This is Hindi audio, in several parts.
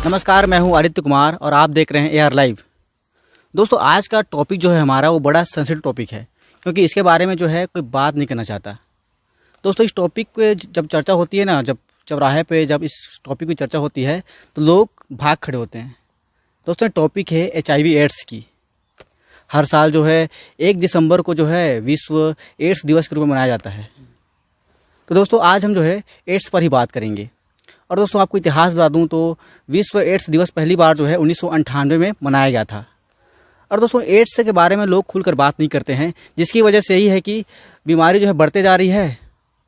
नमस्कार, मैं हूं आदित्य कुमार और आप देख रहे हैं AR लाइव। दोस्तों, आज का टॉपिक जो है हमारा वो बड़ा सेंसिटिव टॉपिक है, क्योंकि इसके बारे में जो है कोई बात नहीं करना चाहता। दोस्तों, इस टॉपिक पे जब चर्चा होती है ना, जब चौराहे पे जब इस टॉपिक की चर्चा होती है तो लोग भाग खड़े होते हैं। दोस्तों, टॉपिक है HIV एड्स की। हर साल जो है 1 दिसंबर को जो है विश्व एड्स दिवस के रूप में मनाया जाता है। तो दोस्तों, आज हम जो है एड्स पर ही बात करेंगे। और दोस्तों, आपको इतिहास बता दूं तो विश्व एड्स दिवस पहली बार जो है 1998 में मनाया गया था। और दोस्तों, एड्स के बारे में लोग खुलकर बात नहीं करते हैं, जिसकी वजह से यही है कि बीमारी जो है बढ़ते जा रही है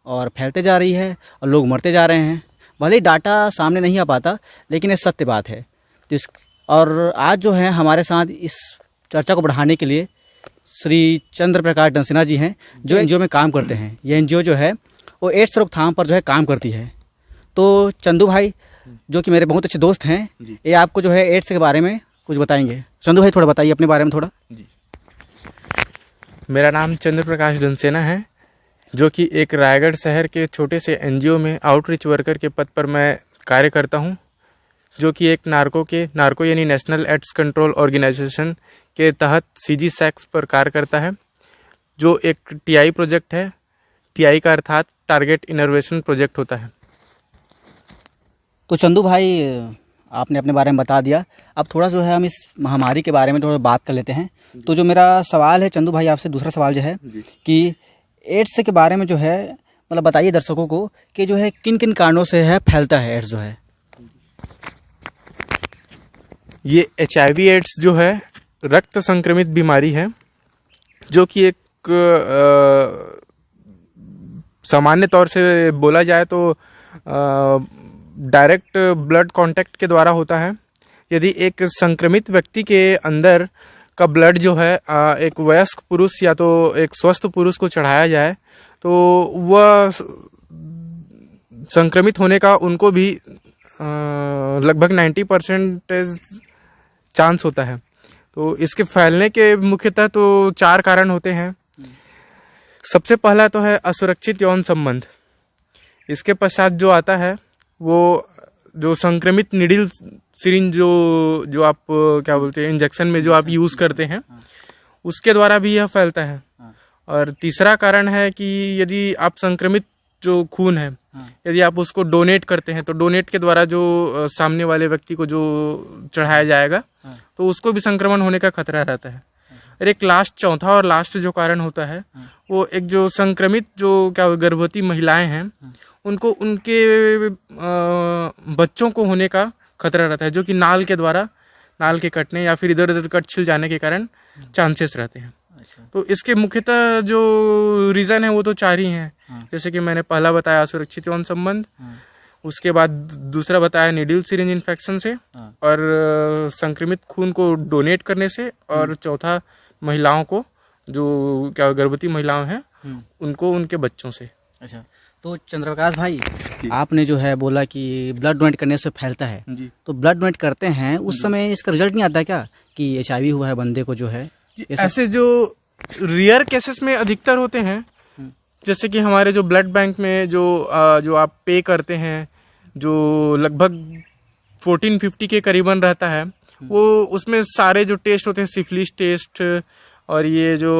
और फैलते जा रही है और लोग मरते जा रहे हैं। भले ही डाटा सामने नहीं आ पाता, लेकिन ये सत्य बात है। तो और आज जो है हमारे साथ इस चर्चा को बढ़ाने के लिए श्री चंद्र प्रकाश डंसिना जी हैं, जो NGO में काम करते हैं। ये NGO जो है वो एड्स रोकथाम पर जो है काम करती है। तो चंदू भाई, जो कि मेरे बहुत अच्छे दोस्त हैं, ये आपको जो है एड्स के बारे में कुछ बताएंगे। चंदू भाई, थोड़ा बताइए अपने बारे में थोड़ा। जी, मेरा नाम चंद्र प्रकाश डंसेना है, जो कि एक रायगढ़ शहर के छोटे से NGO में आउटरीच वर्कर के पद पर मैं कार्य करता हूं, जो कि एक नार्को यानी नेशनल एड्स कंट्रोल ऑर्गेनाइजेशन के तहत CG-SAX पर कार्य करता है, जो एक TI प्रोजेक्ट है। TI का अर्थात टारगेट इनोवेशन प्रोजेक्ट होता है। तो चंदू भाई, आपने अपने बारे में बता दिया। अब थोड़ा जो है हम इस महामारी के बारे में थोड़ा बात कर लेते हैं। तो जो मेरा सवाल है चंदू भाई आपसे, दूसरा सवाल जो है कि एड्स के बारे में जो है मतलब बताइए दर्शकों को कि जो है किन किन कारणों से है फैलता है एड्स जो है। ये HIV एड्स जो है रक्त संक्रमित बीमारी है, जो कि एक सामान्य तौर से बोला जाए तो डायरेक्ट ब्लड कांटेक्ट के द्वारा होता है। यदि एक संक्रमित व्यक्ति के अंदर का ब्लड जो है एक वयस्क पुरुष या तो एक स्वस्थ पुरुष को चढ़ाया जाए, तो वह संक्रमित होने का उनको भी लगभग 90% चांस होता है। तो इसके फैलने के मुख्यतः तो 4 कारण होते हैं। सबसे पहला तो है असुरक्षित यौन संबंध। इसके पश्चात जो आता है वो जो संक्रमित निडिल सिरिंज जो आप क्या बोलते हैं इंजेक्शन में जो आप यूज़ करते हैं, उसके द्वारा भी यह फैलता है। और तीसरा कारण है कि यदि आप संक्रमित जो खून है, यदि आप उसको डोनेट करते हैं, तो डोनेट के द्वारा जो सामने वाले व्यक्ति को जो चढ़ाया जाएगा, तो उसको भी संक्रमण होने का खतरा रहता है। और एक चौथा और लास्ट जो कारण होता है, वो एक जो संक्रमित जो क्या गर्भवती महिलाएं हैं, उनको उनके बच्चों को होने का खतरा रहता है, जो कि नाल के कटने या फिर इधर उधर कट छिल जाने के कारण चांसेस रहते हैं। तो इसके मुख्यतः जो रीज़न है वो तो 4 ही हैं। जैसे कि मैंने पहला बताया असुरक्षित यौन संबंध, उसके बाद दूसरा बताया नीडल सिरिंज इन्फेक्शन से, और संक्रमित खून को डोनेट करने से, और चौथा महिलाओं को जो क्या गर्भवती महिलाएं हैं उनको उनके बच्चों से। अच्छा, तो चंद्रप्रकाश भाई, आपने जो है बोला कि ब्लड डोनेट करने से फैलता है जी। तो ब्लड डोनेट करते हैं उस समय इसका रिजल्ट नहीं आता क्या कि HIV हुआ है बंदे को जो है? ऐसे जो रेयर केसेस में अधिकतर होते हैं, जैसे कि हमारे जो ब्लड बैंक में जो आप पे करते हैं, जो लगभग 1450 के करीबन रहता है, वो उसमें सारे जो टेस्ट होते हैं, सिफिलिस टेस्ट और ये जो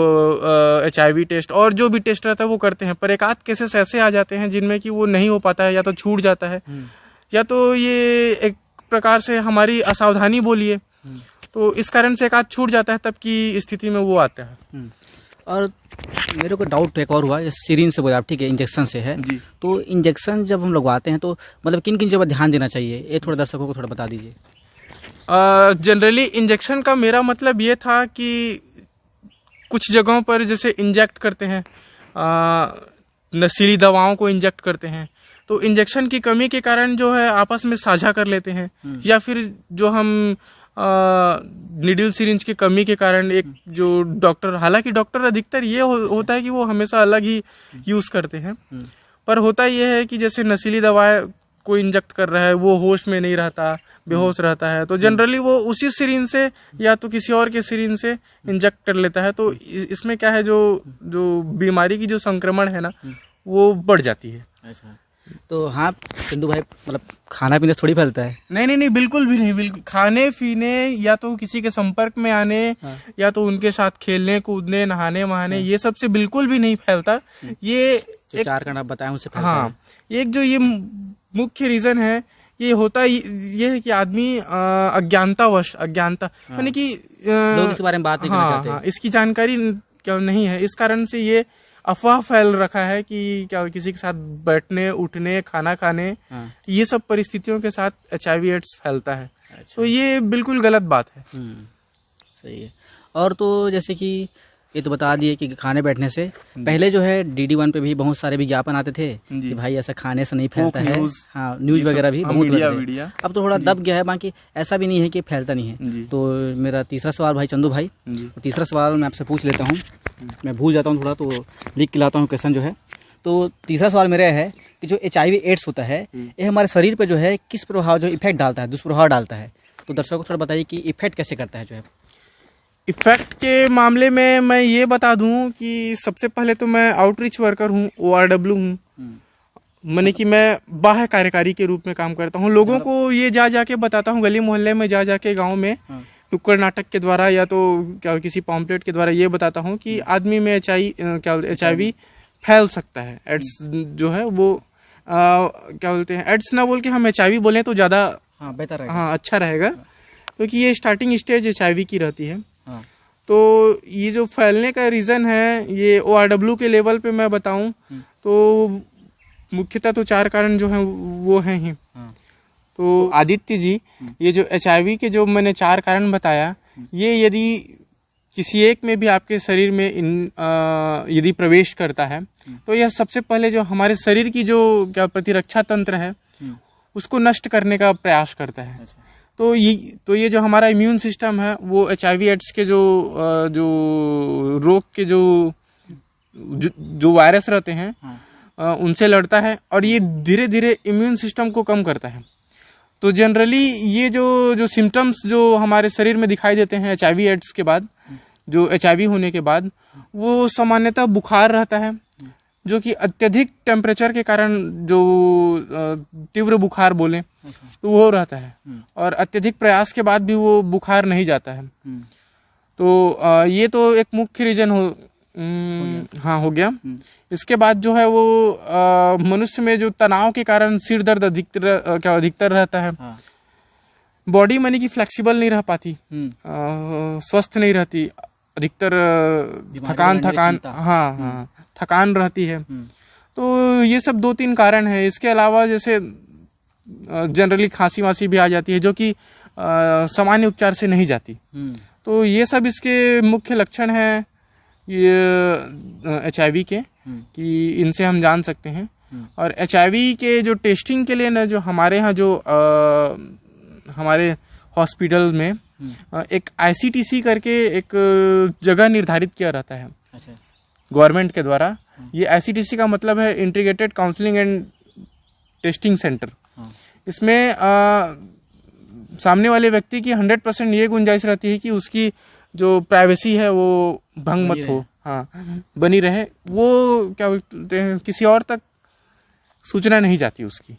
HIV टेस्ट और जो भी टेस्ट रहता है वो करते हैं। पर एक आध केसेस ऐसे आ जाते हैं जिनमें कि वो नहीं हो पाता है, या तो छूट जाता है, या तो ये एक प्रकार से हमारी असावधानी बोलिए, तो इस कारण से एक आध छूट जाता है, तब की स्थिति में वो आता है। और मेरे को डाउट एक और हुआ, सिरिंज से बोला आप, ठीक है, इंजेक्शन से है जी। तो इंजेक्शन जब हम लगवाते हैं तो मतलब किन किन चीज़ों पर ध्यान देना चाहिए, ये थोड़ा दर्शकों को थोड़ा बता दीजिए। जनरली इंजेक्शन का मेरा मतलब ये था कि कुछ जगहों पर जैसे इंजेक्ट करते हैं, नशीली दवाओं को इंजेक्ट करते हैं, तो इंजेक्शन की कमी के कारण जो है आपस में साझा कर लेते हैं, या फिर जो हम नीडल सिरिंज की कमी के कारण एक जो डॉक्टर, हालांकि डॉक्टर अधिकतर ये होता है कि वो हमेशा अलग ही यूज़ करते हैं, पर होता ये है कि जैसे नशीली दवाएं कोई इंजेक्ट कर रहा है, वो होश में नहीं रहता, बेहोश रहता है, तो जनरली वो उसी सिरिंज से या तो किसी और के सिरिंज से इंजेक्ट कर लेता है। तो इसमें क्या है, जो बीमारी की जो संक्रमण है ना, वो बढ़ जाती है। अच्छा, तो हाँ चंदू भाई, मतलब खाना पीना से थोड़ी फैलता है। नहीं, बिल्कुल भी नहीं। बिल्कुल खाने पीने या तो किसी के संपर्क में आने, या तो उनके साथ खेलने कूदने नहाने वहाने, ये सब से बिल्कुल भी नहीं फैलता। ये जो 4 कारण आप बताए उससे फैलता हाँ, एक जो ये मुख्य रीजन है, ये होता ये है कि आदमी अज्ञानता यानी कि लोग इस बारे में बात नहीं करना चाहते। हाँ, इसकी जानकारी क्या नहीं है, इस कारण से ये अफवाह फैल रखा है कि क्या किसी के साथ बैठने उठने खाना खाने, ये सब परिस्थितियों के साथ HIV एड्स फैलता है। अच्छा। तो ये बिल्कुल गलत बात है। सही है। और तो जैसे कि ये तो बता दिए कि खाने बैठने से पहले जो है DD1 पे भी बहुत सारे विज्ञापन आते थे कि भाई ऐसा खाने से नहीं फैलता है। हाँ, न्यूज वगैरह भी बहुत मीडिया। अब तो थोड़ा दब गया है, बाकी ऐसा भी नहीं है कि फैलता नहीं है। तो मेरा तीसरा सवाल भाई चंदू भाई, तो तीसरा सवाल मैं आपसे पूछ लेता हूँ, मैं भूल जाता हूँ थोड़ा तो लिख के लाता हूँ क्वेश्चन जो है। तो तीसरा सवाल मेरा है कि जो HIV एड्स होता है ये हमारे शरीर पे जो है किस प्रभाव जो इफेक्ट डालता है, दुष्प्रभाव डालता है। तो दर्शकों को थोड़ा बताइए कि इफेक्ट कैसे करता है जो है। इफेक्ट के मामले में मैं ये बता दूं कि सबसे पहले तो मैं आउटरीच वर्कर हूँ, ORW हूँ, मैंने कि मैं बाह्य कार्यकारी के रूप में काम करता हूँ। लोगों को ये जा जाके बताता हूँ, गली मोहल्ले में जा जाके गांव में नुक्कड़ नाटक के द्वारा या तो क्या किसी पॉम्पलेट के द्वारा ये बताता हूँ कि आदमी में HIV फैल सकता है। एड्स जो है वो क्या बोलते हैं, एड्स ना बोल के हम HIV बोलें तो ज़्यादा बेहतर रहेगा। हाँ, अच्छा रहेगा, क्योंकि ये स्टार्टिंग स्टेज HIV की रहती है। तो ये जो फैलने का रीज़न है, ये ORW के लेवल पे मैं बताऊं तो मुख्यतः तो 4 कारण जो हैं वो हैं ही। तो आदित्य जी, ये जो HIV के जो मैंने 4 कारण बताया, ये यदि किसी एक में भी आपके शरीर में यदि प्रवेश करता है तो यह सबसे पहले जो हमारे शरीर की जो क्या प्रतिरक्षा तंत्र है उसको नष्ट करने का प्रयास करता है। तो ये जो हमारा इम्यून सिस्टम है वो HIV एड्स के जो रोग के जो वायरस रहते हैं उनसे लड़ता है, और ये धीरे धीरे इम्यून सिस्टम को कम करता है। तो जनरली ये जो सिम्टम्स जो हमारे शरीर में दिखाई देते हैं HIV एड्स के बाद, जो HIV होने के बाद, वो सामान्यतः बुखार रहता है, जो कि अत्यधिक टेम्परेचर के कारण जो तीव्र बुखार बोलें तो वो रहता है, और अत्यधिक प्रयास के बाद भी वो बुखार नहीं जाता है। तो ये तो एक मुख्य रीजन हो गया। इसके बाद जो है वो मनुष्य में जो तनाव के कारण सिर दर्द अधिकतर रहता है। बॉडी मानी कि फ्लेक्सिबल नहीं रह पाती, स्वस्थ नहीं रहती, अधिकतर थकान रहती है। तो ये सब 2-3 कारण है। इसके अलावा जैसे जनरली खांसी वासी भी आ जाती है, जो कि सामान्य उपचार से नहीं जाती। तो ये सब इसके मुख्य लक्षण हैं ये HIV के, कि इनसे हम जान सकते हैं। और HIV के जो टेस्टिंग के लिए ना, जो हमारे यहाँ जो हमारे हॉस्पिटल में एक ICTC करके एक जगह निर्धारित किया रहता है गवर्नमेंट के द्वारा। ये ICTC का मतलब है integrated counselling and testing centre. इसमें सामने वाले व्यक्ति की 100% ये गुंजाइश रहती है कि उसकी जो प्राइवेसी है वो भंग मत हो, बनी रहे। वो क्या बोलते हैं, किसी और तक सूचना नहीं जाती उसकी।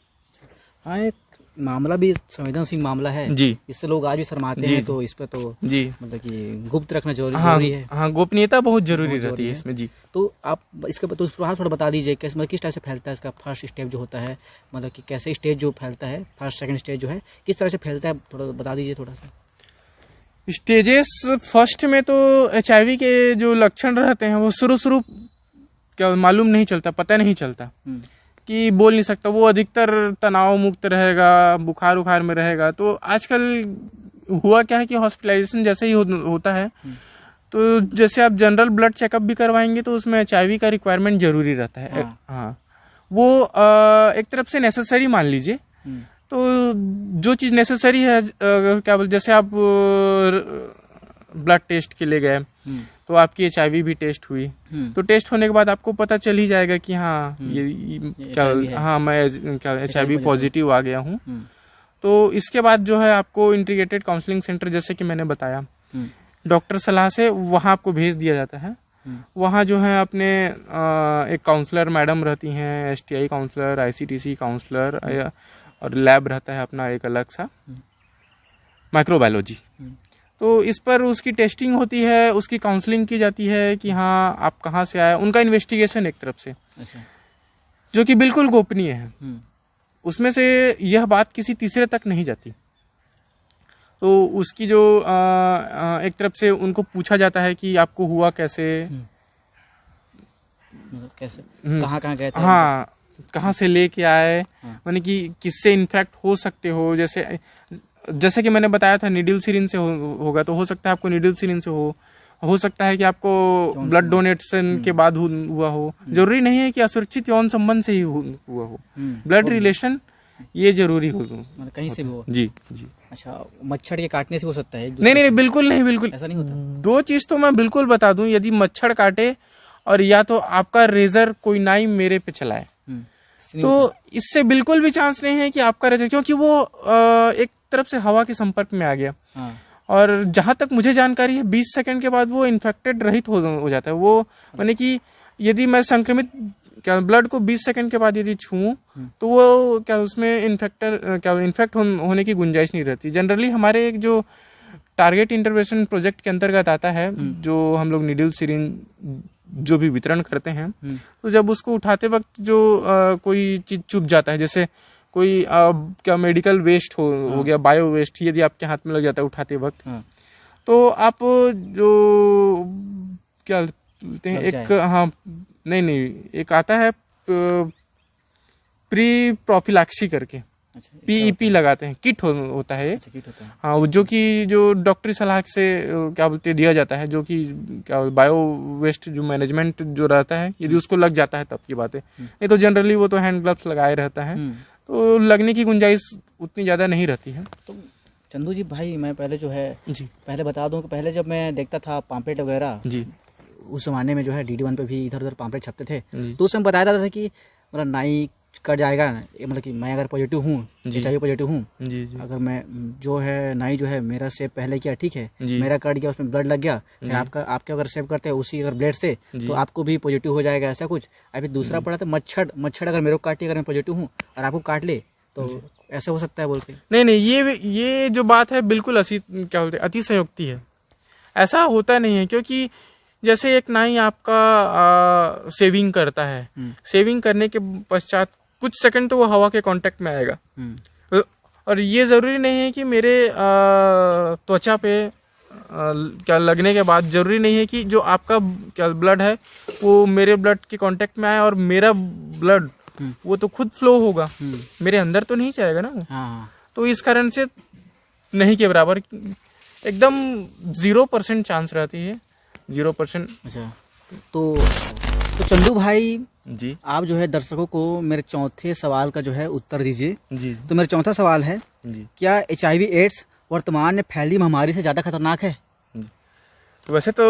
हाँ, एक मामला भी संवेदनशील मामला है जी, इससे लोग आज भी शर्माते हैं। तो इस पर तो जी मतलब कि गुप्त रखना जरूरी है। हाँ, गोपनीयता बहुत जरूरी रहती है इसमें। जी, तो आप इसका तो प्रभाव थोड़ा बता दीजिए, मतलब किस टाइप से फैलता है, इसका फर्स्ट स्टेप जो होता है, मतलब कि कैसे स्टेज जो फैलता है, फर्स्ट सेकंड स्टेज जो है किस तरह से फैलता है, थोड़ा बता दीजिए थोड़ा सा। स्टेजेस फर्स्ट में तो HIV के जो लक्षण रहते हैं वो शुरू क्या मालूम नहीं चलता, पता नहीं चलता, कि बोल नहीं सकता। वो अधिकतर तनाव मुक्त रहेगा, बुखार उखार में रहेगा। तो आजकल हुआ क्या है कि हॉस्पिटलाइजेशन जैसे ही होता है, तो जैसे आप जनरल ब्लड चेकअप भी करवाएंगे तो उसमें HIV का रिक्वायरमेंट जरूरी रहता है। हाँ, वो एक तरफ से नेसेसरी मान लीजिए। तो जो चीज़ नेसेसरी है, क्या बोल, जैसे आप ब्लड टेस्ट के लिए गए तो आपकी HIV भी टेस्ट हुई, तो टेस्ट होने के बाद आपको पता चल ही जाएगा कि हाँ ये क्या, हाँ मैं क्या HIV पॉजिटिव आ गया हूँ। तो इसके बाद जो है आपको इंटीग्रेटेड काउंसलिंग सेंटर, जैसे कि मैंने बताया, डॉक्टर सलाह से वहाँ आपको भेज दिया जाता है। वहाँ जो है अपने एक काउंसलर मैडम रहती हैं, STI काउंसलर, ICTC काउंसलर, और लैब रहता है अपना एक अलग सा माइक्रोबायोलॉजी। तो इस पर उसकी टेस्टिंग होती है, उसकी काउंसलिंग की जाती है कि हाँ आप कहाँ से आए, उनका इन्वेस्टिगेशन एक तरफ से, अच्छा। जो कि बिल्कुल गोपनीय है। उसमें से यह बात किसी तीसरे तक नहीं जाती। तो उसकी जो एक तरफ से उनको पूछा जाता है कि आपको हुआ कैसे, मतलब कैसे, कहाँ कहाँ गए थे, हाँ कहाँ से लेके आए, यानी कि किससे इन्फेक्ट हो सकते हो। जैसे कि मैंने बताया था नीडल सिरिंज से होगा, तो हो सकता है आपको नीडल सिरिंज से हो सकता है कि आपको ब्लड डोनेशन के बाद हुआ हो। जरूरी नहीं है कि असुरक्षित यौन संबंध से ही हुआ हो, ब्लड रिलेशन ये जरूरी हो, मतलब कहीं से भी हो। जी जी। अच्छा, मच्छर के काटने से हो सकता है? नहीं, बिल्कुल नहीं, बिल्कुल ऐसा नहीं होता। दो चीज तो मैं बिल्कुल बता दूं, यदि मच्छर काटे और या तो आपका रेजर कोई नाई मेरे पे चलाए, तो इससे बिल्कुल भी चांस नहीं है कि आपका रेजर, क्योंकि वो एक तरफ से हवा के संपर्क में आ गया। और जहां तक मुझे जानकारी है 20 सेकंड के बाद वो इन्फेक्टेड रहित हो जाता है। वो माने कि यदि मैं संक्रमित ब्लड को 20 सेकंड के बाद यदि छूऊं तो वो उसमें इन्फेक्ट होने की गुंजाइश नहीं रहती। जनरली हमारे एक जो टारगेट इंटरवेंशन प्रोजेक्ट के अंतर्गत आता है, जो हम लोग नीडल सिरिंज जो भी वितरण करते हैं, तो जब उसको उठाते वक्त जो कोई चीज चुभ जाता है, जैसे कोई मेडिकल वेस्ट हो गया, बायो वेस्ट, यदि आपके हाथ में लग जाता है उठाते वक्त, तो आप जो क्या बोलते हैं नहीं एक आता है प्री प्रोफिलैक्सी करके, PEP लगाते हैं, किट होता है। किट होता है। हाँ, जो कि जो डॉक्टरी सलाह से दिया जाता है, जो कि बायो वेस्ट जो मैनेजमेंट जो रहता है, यदि उसको लग जाता है तब की बात है। नहीं तो जनरली वो तो हैंड ग्लव्स लगाए रहता है, तो लगने की गुंजाइश उतनी ज्यादा नहीं रहती है। तो चंदू जी भाई, मैं पहले जो है जी पहले बता दूं कि पहले जब मैं देखता था पाम्पलेट वगैरह, जी, उस जमाने में जो है DD1 पे भी इधर उधर पाम्पलेट छपते थे, तो उस समय बताया जाता था कि मतलब नाई कट जाएगा, मतलब कि मैं अगर पॉजिटिव हूँ, HIV पॉजिटिव हूँ, अगर मैं जो है नाई जो है मेरा सेव पहले किया, ठीक है, मेरा कट गया, उसमें ब्लड लग गया, फिर आपके अगर सेव करते हैं उसी अगर ब्लड से, तो आपको भी पॉजिटिव हो जाएगा, ऐसा कुछ। अभी दूसरा पड़ा था मच्छर अगर मेरे को काटे, अगर मैं पॉजिटिव हूँ और आपको काट ले तो ऐसे हो सकता है बोल के। नहीं, ये जो बात है बिल्कुल अतिशयोक्ति है। ऐसा होता नहीं है, क्योंकि जैसे एक नाई आपका सेविंग करता है, सेविंग करने के पश्चात कुछ सेकंड तो वो हवा के कांटेक्ट में आएगा, और ये जरूरी नहीं है कि मेरे त्वचा पे लगने के बाद जरूरी नहीं है कि जो आपका ब्लड है वो मेरे ब्लड के कांटेक्ट में आए, और मेरा ब्लड वो तो खुद फ्लो होगा, मेरे अंदर तो नहीं जाएगा ना। तो इस कारण से नहीं के बराबर, एकदम 0% चांस रहती है, 0%। अच्छा, तो चंदू भाई जी, आप जो है दर्शकों को मेरे चौथे सवाल का जो है उत्तर दीजिए। जी, तो मेरा चौथा सवाल है, जी, क्या HIV एड्स वर्तमान में फैली महामारी से ज्यादा खतरनाक है? तो वैसे तो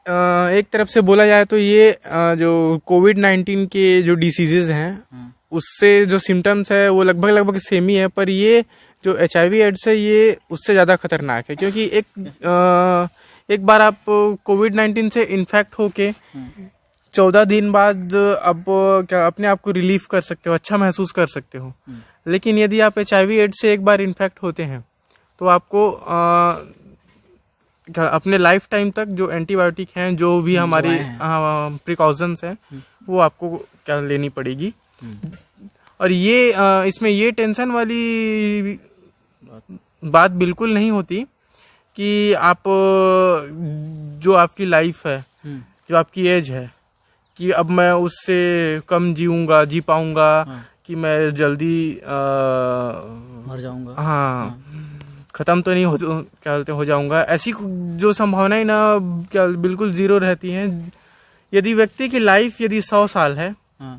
एक तरफ से बोला जाए तो ये जो कोविड-19 के जो डिसीजेज हैं, उससे जो सिम्टम्स है वो लगभग सेम ही है, पर ये जो HIV एड्स है ये उससे ज़्यादा खतरनाक है, क्योंकि एक बार आप कोविड-19 से इन्फेक्ट होके 14 दिन बाद अब अपने आप को रिलीफ कर सकते हो, अच्छा महसूस कर सकते हो। लेकिन यदि आप HIV एड्स से एक बार इन्फेक्ट होते हैं तो आपको अपने लाइफ टाइम तक जो एंटीबायोटिक हैं, जो भी हमारी प्रिकॉशंस हैं, वो आपको लेनी पड़ेगी। और ये इसमें ये टेंशन वाली बात बिल्कुल नहीं होती कि आप जो आपकी लाइफ है, जो आपकी एज है, कि अब मैं उससे कम जी पाऊंगा, कि मैं जल्दी मर जाऊंगा, खत्म तो नहीं हो जाऊंगा, ऐसी जो संभावनाएं ना बिल्कुल 0 रहती हैं। यदि व्यक्ति की लाइफ यदि 100 साल है,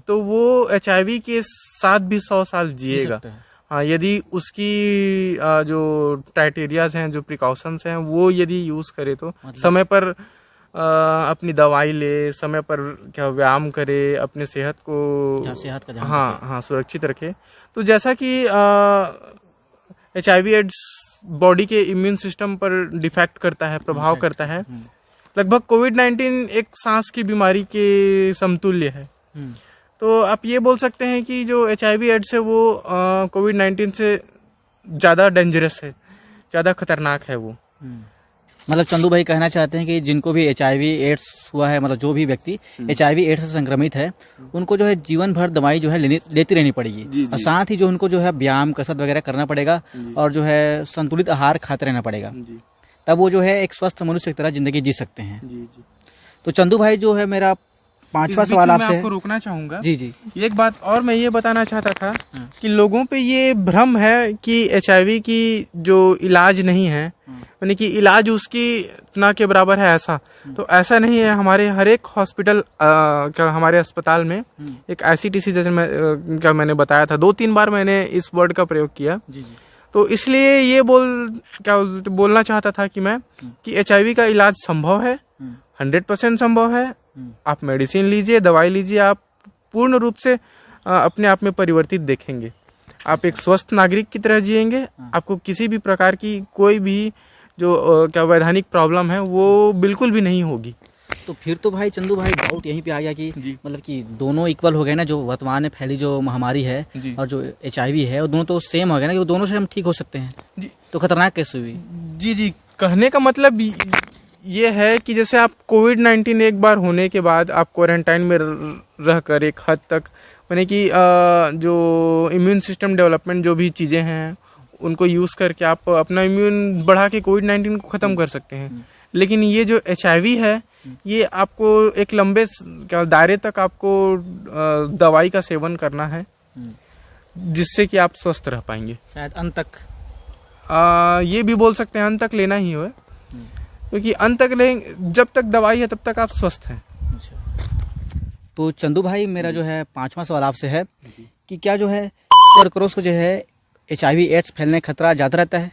तो वो HIV के साथ भी 100 साल जिएगा। हाँ, यदि उसकी जो क्राइटेरियाज हैं, जो प्रिकॉशंस हैं, वो यदि यूज करे, तो समय पर अपनी दवाई ले, समय पर व्यायाम करे, अपने सेहत का ध्यान सुरक्षित रखे। तो जैसा कि HIV एड्स बॉडी के इम्यून सिस्टम पर डिफेक्ट करता है, प्रभाव करता है, लगभग कोविड-19 एक सांस की बीमारी के समतुल्य है। तो आप ये बोल सकते हैं कि जो HIV एड्स है वो कोविड-19 से ज़्यादा डेंजरस है, ज़्यादा खतरनाक है वो। मतलब चंदू भाई कहना चाहते हैं कि जिनको भी HIV एड्स हुआ है, मतलब जो भी व्यक्ति HIV एड्स से संक्रमित है, उनको जो है जीवन भर दवाई जो है लेती रहनी पड़ेगी, और साथ ही जो उनको जो है व्यायाम कसरत वगैरह करना पड़ेगा, और जो है संतुलित आहार खाते रहना पड़ेगा, तब वो जो है एक स्वस्थ मनुष्य की तरह जिंदगी जी सकते हैं। तो चंदू भाई जो है मेरा 5वां सवाल आपसे आपको रोकना चाहूंगा। जी। एक बात और मैं ये बताना चाहता था कि लोगों पे ये भ्रम है कि HIV की जो इलाज नहीं है, यानी कि इलाज उसकी ना के बराबर है, ऐसा तो ऐसा नहीं है। हमारे हर एक हॉस्पिटल हमारे अस्पताल में एक ICTC, जैसे मैंने बताया था, 2-3 बार मैंने इस वर्ड का प्रयोग किया। तो इसलिए ये बोलना चाहता था कि मैं कि HIV का इलाज संभव है, 100% संभव है। आप मेडिसिन लीजिए, दवाई लीजिए, आप पूर्ण रूप से अपने आप में परिवर्तित देखेंगे। आप एक स्वस्थ नागरिक की तरह जिएंगे। आपको किसी भी प्रकार की कोई भी जो वैधानिक प्रॉब्लम है वो बिल्कुल भी नहीं होगी। तो फिर तो भाई चंदू भाई डाउट यहीं पे आ गया कि मतलब कि दोनों इक्वल हो गए ना, जो वर्तमान में फैली जो महामारी है और जो HIV है, वो दोनों तो सेम हो गए ना, कि दोनों से हम ठीक हो सकते हैं जी। तो खतरनाक कैसे हुई? जी, कहने का मतलब ये है कि जैसे आप कोविड-19 एक बार होने के बाद आप क्वारंटाइन में रहकर एक हद तक, यानी कि जो इम्यून सिस्टम डेवलपमेंट जो भी चीज़ें हैं उनको यूज़ करके आप अपना इम्यून बढ़ा के कोविड-19 को ख़त्म कर सकते हैं। लेकिन ये जो HIV है, ये आपको एक लंबे दायरे तक आपको दवाई का सेवन करना है, जिससे कि आप स्वस्थ रह पाएंगे। शायद अंत तक ये भी बोल सकते हैं अंत तक लेना ही हो, क्योंकि अंत तक लेंगे, जब तक दवाई है तब तक आप स्वस्थ हैं। तो चंदू भाई मेरा जो है 5वां सवाल आपसे है कि क्या जो है स्वर्करोष को जो है HIV एड्स फैलने का खतरा ज़्यादा रहता है?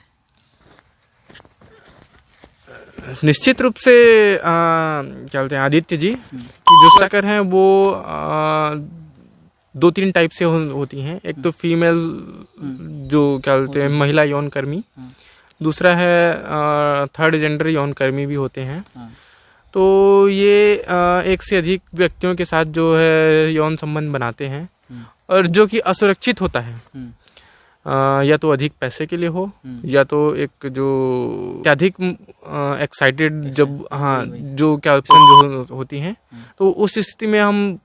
निश्चित रूप से क्या बोलते हैं आदित्य जी, कि जो शक्कर हैं वो 2-3 टाइप से होती हैं। एक तो फीमेल जो क्या बोलते हैं महिला यौन कर्मी, दूसरा है थर्ड जेंडर यौन कर्मी भी होते हैं। तो ये एक से अधिक व्यक्तियों के साथ जो है यौन संबंध बनाते हैं, और जो कि असुरक्षित होता है। या तो अधिक पैसे के लिए हो, या तो एक जो अधिक एक्साइटेड जब जो क्या जो होती हैं, तो उस स्थिति में हम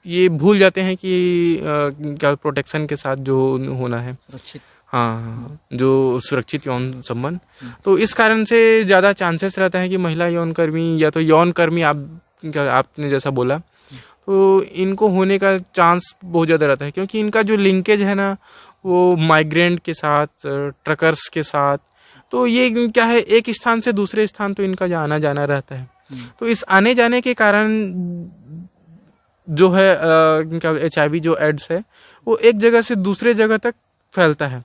ये भूल जाते हैं कि क्या प्रोटेक्शन के साथ जो होना है, जो सुरक्षित यौन संबंध। तो इस कारण से ज़्यादा चांसेस रहता है कि महिला यौन कर्मी या तो यौन कर्मी आपने जैसा बोला, तो इनको होने का चांस बहुत ज़्यादा रहता है, क्योंकि इनका जो लिंकेज है ना वो माइग्रेंट के साथ, ट्रकर्स के साथ। तो ये क्या है, एक स्थान से दूसरे स्थान तो इनका आना जाना रहता है। तो इस आने जाने के कारण जो है HIV जो एड्स है वो एक जगह से दूसरे जगह तक फैलता है।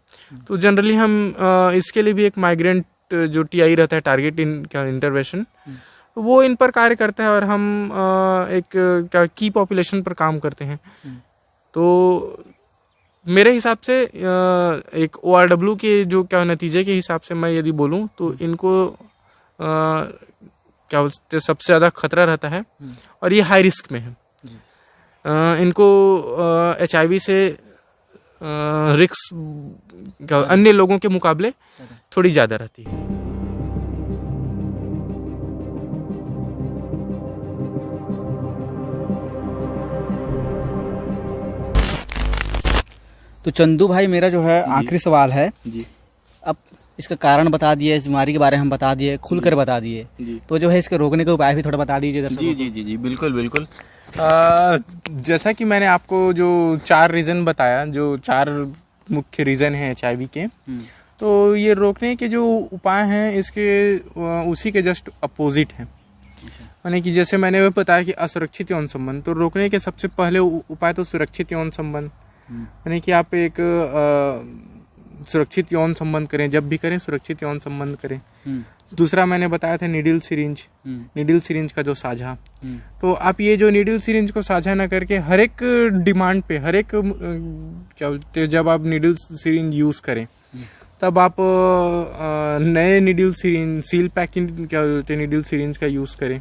तो जनरली हम इसके लिए भी एक माइग्रेंट जो TI रहता है, टारगेट इंटरवेंशन, वो इन पर कार्य करता है, और हम एक की पॉपुलेशन पर काम करते हैं। तो मेरे हिसाब से एक ORW के जो नतीजे के हिसाब से मैं यदि बोलूं तो इनको बोलते सबसे ज़्यादा खतरा रहता है, और ये हाई रिस्क में है। इनको HIV से रिस्क अन्य लोगों के मुकाबले थोड़ी ज़्यादा रहती है। तो चंदू भाई मेरा जो है आखिरी सवाल है जी। अब इसका कारण बता दिए, इस बीमारी के बारे में हम बता दिए, खुलकर बता दिए, तो जो है इसके रोकने का उपाय भी थोड़ा बता दीजिए दर्शकों को। जी, बिल्कुल। जैसा कि मैंने आपको जो 4 रीज़न बताया, जो 4 मुख्य रीज़न हैं HIV के, तो ये रोकने के जो उपाय हैं इसके उसी के जस्ट अपोजिट हैं। यानी कि जैसे मैंने बताया कि असुरक्षित यौन संबंध, तो रोकने के सबसे पहले उपाय तो सुरक्षित यौन संबंध, यानी कि आप एक सुरक्षित यौन संबंध करें, जब भी करें सुरक्षित यौन संबंध करें। दूसरा मैंने बताया था नीडल सिरिंज का जो साझा। तो आप ये जो नीडल सिरिंज को साझा ना करके हर एक डिमांड पे, हर एक क्या बोलते, जब आप नीडल सिरिंज यूज करें तब आप नए नीडल सिरिंज, सील पैकिंग क्या बोलते नीडल सिरिंज का यूज करें।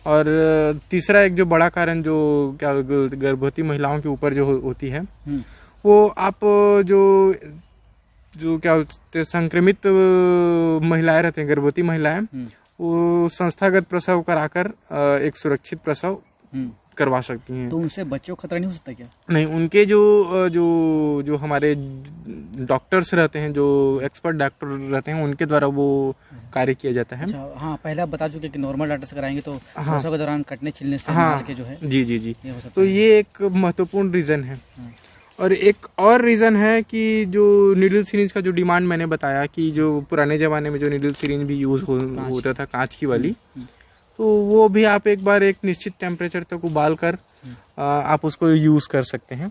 और तीसरा एक जो बड़ा कारण जो क्या गर्भवती महिलाओं के ऊपर जो होती है, वो आप जो जो क्या बोलते हैं, संक्रमित महिलाएं रहते हैं, गर्भवती महिलाएं, वो संस्थागत प्रसव कराकर एक सुरक्षित प्रसव करवा सकती हैं। तो उनसे बच्चों को खतरा नहीं हो सकता क्या? नहीं, उनके जो जो जो हमारे डॉक्टर्स रहते हैं, जो एक्सपर्ट डॉक्टर रहते हैं, उनके द्वारा वो कार्य किया जाता है। अच्छा, हाँ, पहले आप बता चुके कि नॉर्मल डॉक्टर से कराएंगे तो हाँ, प्रसव के दौरान कटने छिलने से हाँ, मार के जो है जी जी जी, ये हो सकता तो है। ये एक महत्वपूर्ण रीज़न है। और एक और रीज़न है कि जो नीडल सिरिंज का जो डिमांड मैंने बताया कि जो पुराने ज़माने में जो नीडल सिरिंज भी यूज़ होता था, कांच की वाली, तो वो भी आप एक बार एक निश्चित टेम्परेचर तक उबाल कर आप उसको यूज़ कर सकते हैं।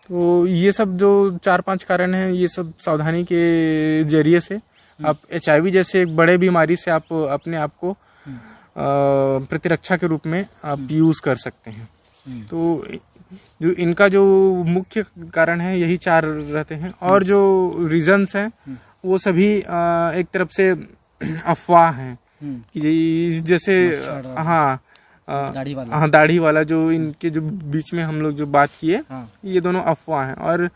तो ये सब जो 4-5 कारण हैं, ये सब सावधानी के जरिए से आप HIV जैसे एक बड़े बीमारी से आप अपने आप को प्रतिरक्षा के रूप में आप यूज़ कर सकते हैं। तो जो इनका जो मुख्य कारण है, यही 4 रहते हैं। और जो रीजंस हैं वो सभी एक तरफ से अफवाह हैं कि जैसे हाँ दाढ़ी वाला जो इनके जो बीच में हम लोग जो बात किए, ये दोनों अफवाह हैं। और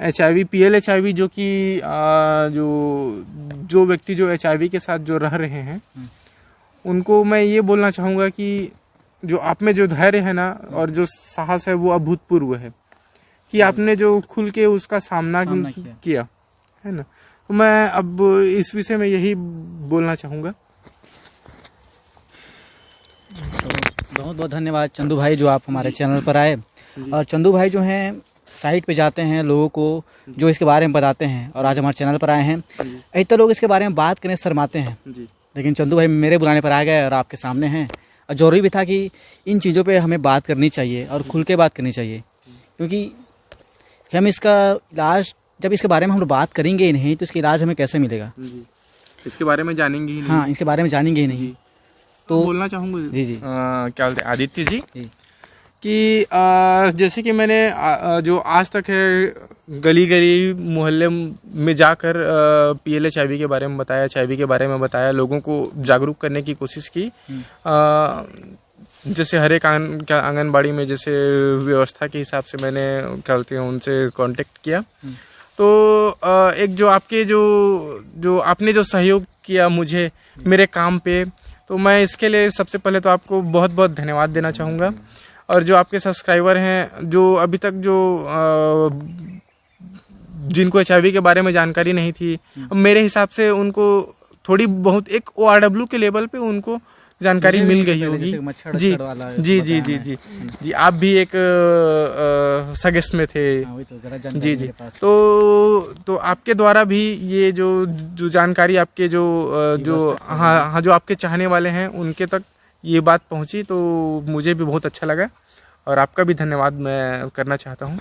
HIV PL-HIV जो कि जो व्यक्ति जो HIV के साथ जो रह रहे हैं, उनको मैं ये बोलना चाहूँगा कि जो आप में जो धैर्य है ना और जो साहस है, वो अभूतपूर्व है कि आपने जो खुल के उसका सामना किया है ना। तो मैं अब इस विषय में यही बोलना चाहूँगा। तो बहुत बहुत धन्यवाद चंदू भाई, जो आप हमारे चैनल पर आए। और चंदू भाई जो हैं साइट पे जाते हैं, लोगों को जो इसके बारे में बताते हैं, और आज हमारे चैनल पर आए हैं। इतने लोग इसके बारे में बात करने शर्माते हैं, लेकिन चंदू भाई मेरे बुलाने पर आ गए और आपके सामने हैं। और ज़रूरी भी था कि इन चीज़ों पे हमें बात करनी चाहिए और खुल के बात करनी चाहिए, क्योंकि हम इसका इलाज, जब इसके बारे में हम लोग बात करेंगे ही नहीं तो इसका इलाज हमें कैसे मिलेगा? इसके बारे में जानेंगे ही नहीं। हाँ, इसके बारे में जानेंगे ही नहीं। तो बोलना चाहूँगा जी क्या बोलते हैं आदित्य जी कि जैसे कि मैंने जो आज तक है गली गली मोहल्ले में जाकर PL-HIV के बारे में बताया, HIV के बारे में बताया, लोगों को जागरूक करने की कोशिश की। जैसे हर एक आंगनबाड़ी में जैसे व्यवस्था के हिसाब से मैंने क्या बोलते हैं उनसे कांटेक्ट किया। तो एक जो आपके जो आपने जो सहयोग किया मुझे मेरे काम पे, तो मैं इसके लिए सबसे पहले तो आपको बहुत बहुत धन्यवाद देना चाहूँगा। और जो आपके सब्सक्राइबर हैं, जो अभी तक जो जिनको HIV के बारे में जानकारी नहीं थी, मेरे हिसाब से उनको थोड़ी बहुत एक ORW के लेवल पे उनको जानकारी मिल गई होगी। जी जी जी जी जी जी, आप भी एक सगेस्ट में थे। जी जी, तो आपके द्वारा भी ये जो जानकारी आपके जो हाँ जो आपके चाहने वाले हैं उनके तक ये बात पहुंची, तो मुझे भी बहुत अच्छा लगा और आपका भी धन्यवाद मैं करना चाहता हूं।